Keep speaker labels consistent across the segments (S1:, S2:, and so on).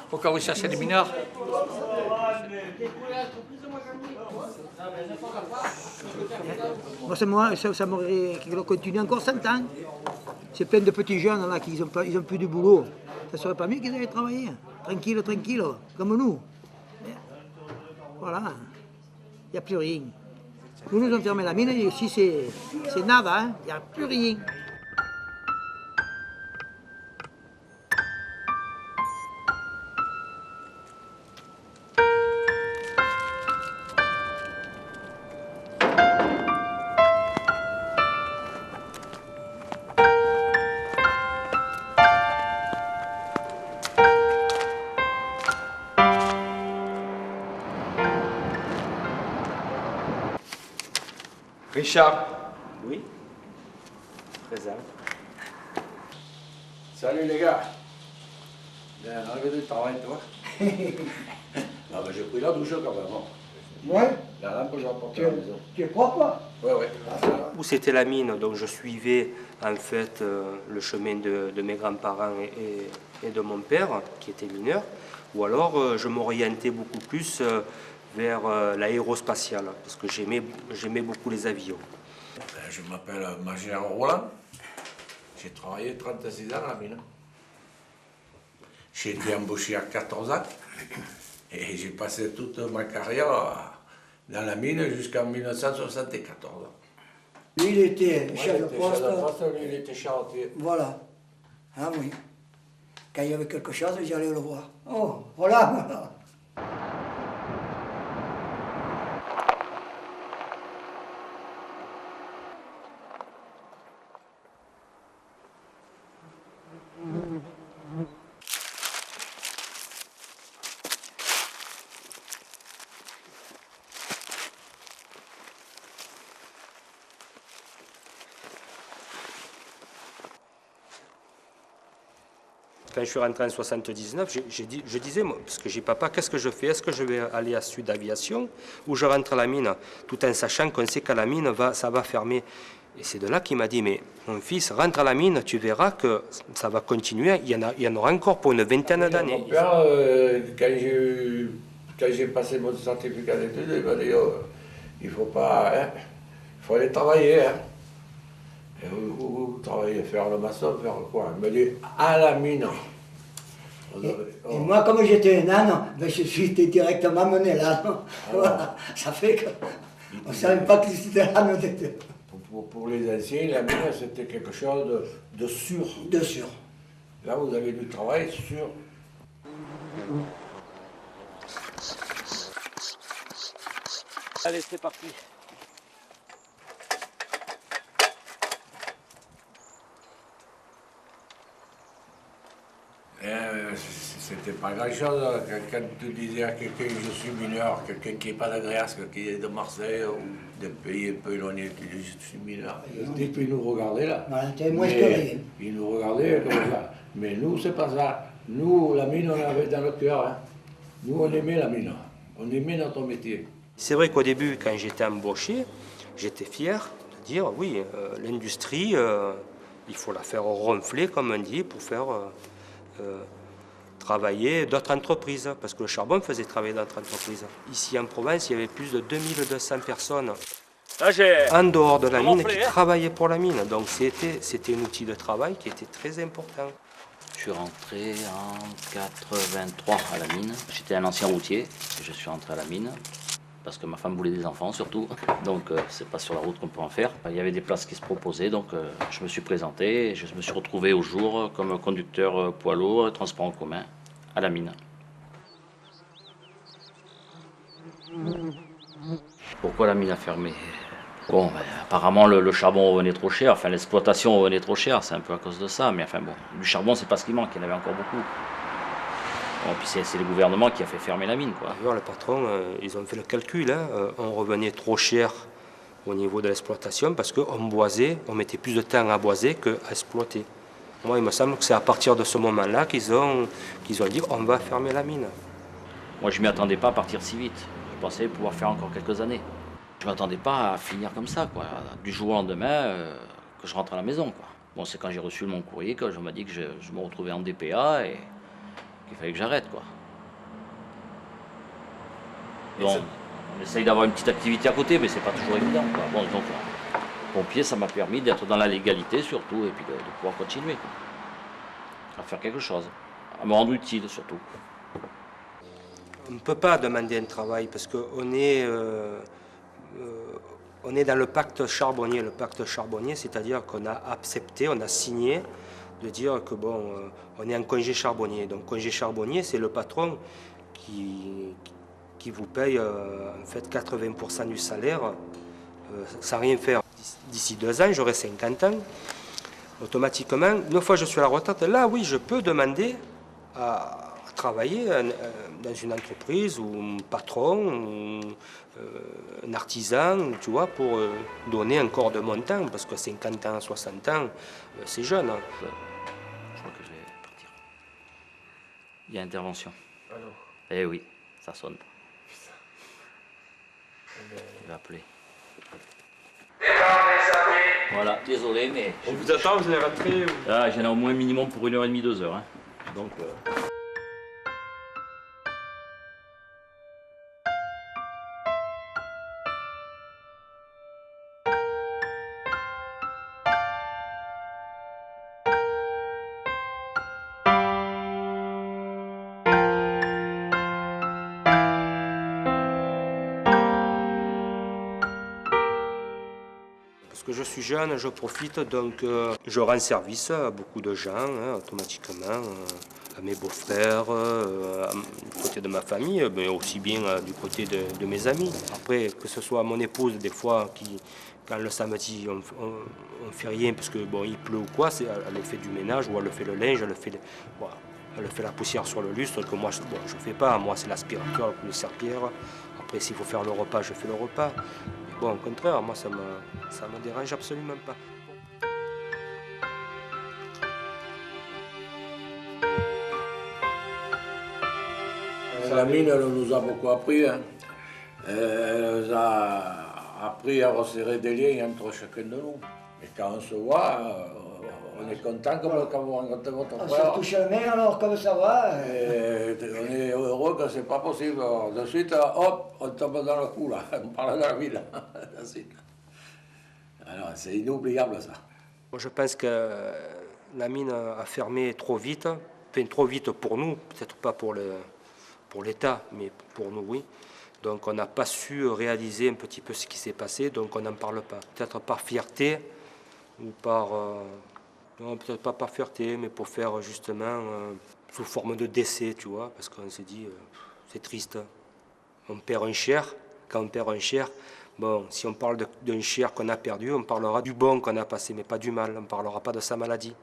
S1: Pourquoi vous cherchez les mineurs?
S2: Moi, ça m'aurait continué encore 100 ans. C'est plein de petits jeunes là qui n'ont plus de boulot. Ça serait pas mieux qu'ils allaient travailler, tranquille, tranquille, comme nous. Mais, voilà, il n'y a plus rien. Nous ont fermé la mine et ici c'est nada, hein. Il n'y a plus rien.
S1: Richard,
S3: Oui. Présent.
S4: Salut les gars. Bien arrivé du travail, toi. Ah ben j'ai pris la douche quand même. Hein.
S2: Ouais,
S4: La lampe, je l'ai apportée à la maison.
S2: tu es propre?
S4: Ouais, ouais.
S3: Où c'était la mine, donc je suivais en fait le chemin de mes grands-parents et de mon père, qui était mineur, ou alors je m'orientais beaucoup plus vers l'aérospatiale, parce que j'aimais beaucoup les avions.
S4: Je m'appelle Magin Roland. J'ai travaillé 36 ans à la mine. J'ai été embauché à 14 ans et j'ai passé toute ma carrière dans la mine jusqu'en 1974.
S5: Lui, il était chef de poste.
S4: Lui, il était charretier.
S5: Voilà. Ah oui. Quand il y avait quelque chose, j'allais le voir. Oh, voilà.
S3: Quand je suis rentré en 79, je disais, moi, parce que j'ai papa, qu'est-ce que je fais? Est-ce que je vais aller à Sud Aviation ou je rentre à la mine? Tout en sachant qu'on sait qu'à la mine, ça va fermer. Et c'est de là qu'il m'a dit, mais mon fils, rentre à la mine, tu verras que ça va continuer, il y en aura encore pour une vingtaine d'années.
S4: Mon père, quand j'ai passé mon certificat d'études, il m'a dit, oh, il faut pas, hein, il faut aller travailler. Hein. Et où travailler, faire le maçon, faire quoi? Il m'a dit, à la mine.
S5: Et moi, comme j'étais un âne, ben, je suis directement mené là. Voilà. Ça fait qu'on ne savait pas que c'était l'âne.
S4: Pour les anciens, la mine, c'était quelque chose de sûr.
S5: De sûr.
S4: Là, vous avez du travail sûr.
S3: Allez, c'est parti.
S4: C'était pas grand-chose. Quand tu disais à quelqu'un que je suis mineur, quelqu'un qui n'est pas de Gréasque, qui est de Marseille ou d'un pays un peu éloigné, tu dis je suis mineur. Et puis ils nous regardaient là.
S5: Voilà, t'es moins que rien.
S4: Ils nous regardaient comme ça. Mais nous, c'est pas ça. Nous, la mine, on l'avait dans le cœur. Hein. Nous, on aimait la mine. On aimait notre métier.
S3: C'est vrai qu'au début, quand j'étais embauché, j'étais fier de dire, oui, l'industrie, il faut la faire ronfler, comme on dit, pour faire travailler d'autres entreprises, parce que le charbon faisait travailler d'autres entreprises. Ici en province, il y avait plus de 2200 personnes en dehors de la mine qui travaillaient pour la mine. Donc c'était un outil de travail qui était très important.
S6: Je suis rentré en 83 à la mine. J'étais un ancien routier, je suis rentré à la mine. Parce que ma femme voulait des enfants surtout, donc c'est pas sur la route qu'on peut en faire. Il y avait des places qui se proposaient, donc je me suis présenté et je me suis retrouvé au jour comme conducteur poids lourd et transport en commun à la mine. Pourquoi la mine a fermé? Bon, ben, apparemment le charbon revenait trop cher, enfin l'exploitation revenait trop cher, c'est un peu à cause de ça, mais enfin bon, du charbon c'est pas ce qui manque, il y en avait encore beaucoup. Bon, puis c'est le gouvernement qui a fait fermer la mine, quoi.
S3: Alors, les patrons, ils ont fait le calcul, hein. On revenait trop cher au niveau de l'exploitation parce qu'on boisait, on mettait plus de temps à boiser qu'à exploiter. Moi, il me semble que c'est à partir de ce moment-là qu'ils ont dit on va fermer la mine.
S6: Moi, je ne m'y attendais pas à partir si vite. Je pensais pouvoir faire encore quelques années. Je ne m'attendais pas à finir comme ça, quoi. Du jour au lendemain, que je rentre à la maison, quoi. Bon, c'est quand j'ai reçu mon courrier que je m'a dit que je me retrouvais en DPA et qu'il fallait que j'arrête, quoi. Bon, on essaye d'avoir une petite activité à côté, mais c'est pas toujours évident, quoi. Bon, donc, pompier, ça m'a permis d'être dans la légalité, surtout, et puis de pouvoir continuer, quoi. À faire quelque chose, à me rendre utile, surtout.
S3: On ne peut pas demander un travail parce qu'on est, on est dans le pacte charbonnier. Le pacte charbonnier, c'est-à-dire qu'on a accepté, on a signé de dire que bon, on est en congé charbonnier. Donc congé charbonnier, c'est le patron qui vous paye en fait 80% du salaire sans rien faire. D'ici 2 ans, j'aurai 50 ans. Automatiquement, une fois que je suis à la retraite, là oui, je peux demander à travailler dans une entreprise ou un patron ou un artisan, tu vois, pour donner encore de mon temps, parce que 50 ans, 60 ans, c'est jeune. Hein.
S6: Je crois que je vais partir. Il y a intervention. Alors. Eh oui, ça sonne. Il va appeler. Voilà, désolé, mais...
S1: On vous attend, vous allez rentrer
S6: Ah, j'en ai au moins minimum pour 1h30, 2 heures. Hein. Donc...
S3: Parce que je suis jeune, je profite, donc je rends service à beaucoup de gens, hein, automatiquement, à mes beaux-frères, du côté de ma famille, mais aussi bien du côté de mes amis. Après, que ce soit mon épouse, des fois, quand le samedi, on fait rien, parce que bon, il pleut ou quoi, elle fait du ménage, ou elle fait le linge, voilà, elle fait la poussière sur le lustre, que moi, je ne fais pas. Moi, c'est l'aspirateur, le serpillère. Après, s'il faut faire le repas, je fais le repas. Bon, au contraire, moi, ça me dérange absolument pas.
S4: La mine, elle nous a beaucoup appris. Hein. Elle nous a appris à resserrer des liens entre chacun de nous. Et quand on se voit, on est content comme quand vous rencontrez votre
S5: On
S4: frère.
S5: se touche la main alors, comme ça va.
S4: Et on est heureux que c'est pas possible. Alors, de suite, hop, on tombe dans le coup, là. On parle de la vie, là. De suite. Alors, c'est inoubliable, ça.
S3: Moi, je pense que la mine a fermé trop vite. Enfin, trop vite pour nous, peut-être pas pour l'État, mais pour nous, oui. Donc, on n'a pas su réaliser un petit peu ce qui s'est passé, donc on n'en parle pas. Peut-être par fierté, ou par... non, peut-être pas par fierté, mais pour faire justement sous forme de décès, tu vois, parce qu'on s'est dit, c'est triste. On perd un cher, quand on perd un cher, bon, si on parle d'un cher qu'on a perdu, on parlera du bon qu'on a passé, mais pas du mal, on ne parlera pas de sa maladie.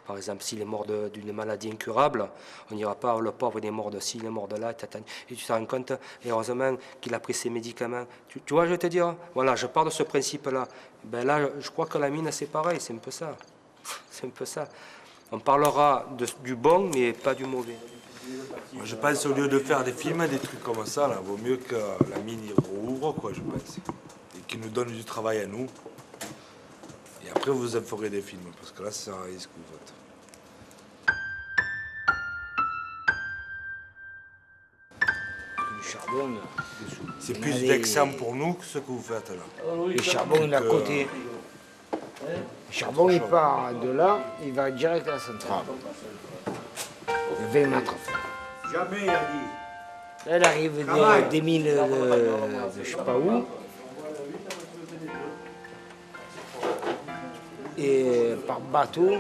S3: Par exemple, s'il est mort d'une maladie incurable, on n'ira pas, le pauvre, il est mort de ci, il est mort de là, et tu te rends compte, et heureusement qu'il a pris ses médicaments. Tu vois, je vais te dire, voilà, je pars de ce principe-là. Ben là, je crois que la mine, c'est pareil, c'est un peu ça. C'est un peu ça. On parlera du bon, mais pas du mauvais.
S7: Moi, je pense au lieu de faire des films, des trucs comme ça, là, vaut mieux que la mine y rouvre, quoi, je pense. Et qu'ils nous donnent du travail à nous. Et après, vous en ferez des films, parce que là, ça risque que vous faites.
S8: Le charbon,
S7: c'est plus d'exemple pour nous que ce que vous faites là.
S8: le charbon est à côté. Le charbon, il part de là, il va direct à la centrale. 20 mètres.
S5: Jamais, il a dit.
S8: Là, il arrive des mines de je sais pas où. Et par bateau,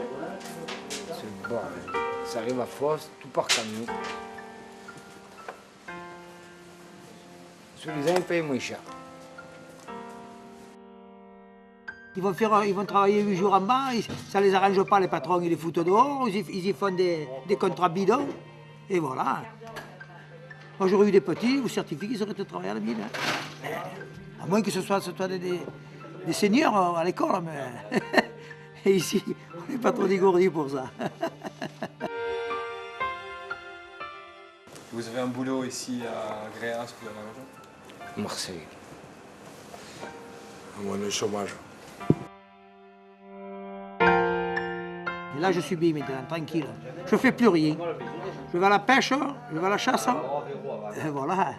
S8: bon, ça arrive à Fosse, tout par camion. Celui-là, ils payent moins cher.
S2: Ils vont travailler 8 jours en bas, ça les arrange pas, les patrons, ils les foutent dehors, ils y font des contrats bidons, et voilà. Moi j'aurais eu des petits, vous certifiez qu'ils auraient été travailler à la mine. Hein. À moins que ce soit des seigneurs à l'école, mais et ici, on n'est pas trop dégourdis pour ça.
S9: Vous avez un boulot ici à Gréas ou à la région?
S8: Marseille.
S7: Moins de chômage.
S2: Et là, je suis bien maintenant, tranquille. Je fais plus rien. Je vais à la pêche, je vais à la chasse. Et voilà.